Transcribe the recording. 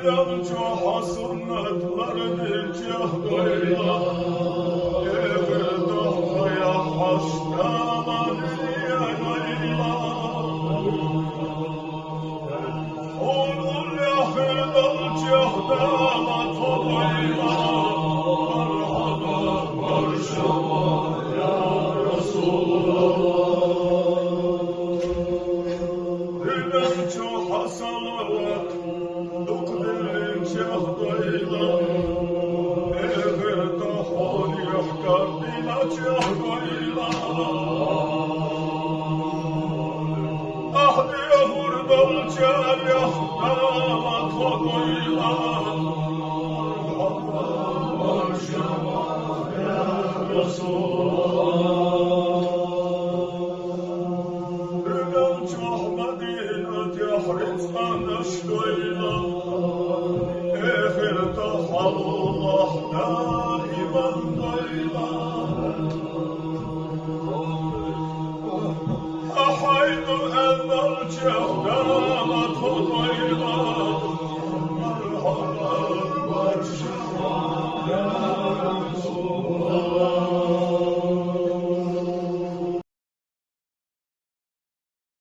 Yalçı hasınatlarını cahdoyla Evdahaya hastalanıya gayla Onun yakından cahdala tolayla Marhaba marşaba ya Resulallah Yalçı hasalavat Cahdayla evdahal yahkar bila cahdayla ahdi hurdal caryahkala kodayla marşama ya Resulallah Ünal cahmadina diyahret anaşkoyla Allah daiman dayla Ahaydu ennal cahd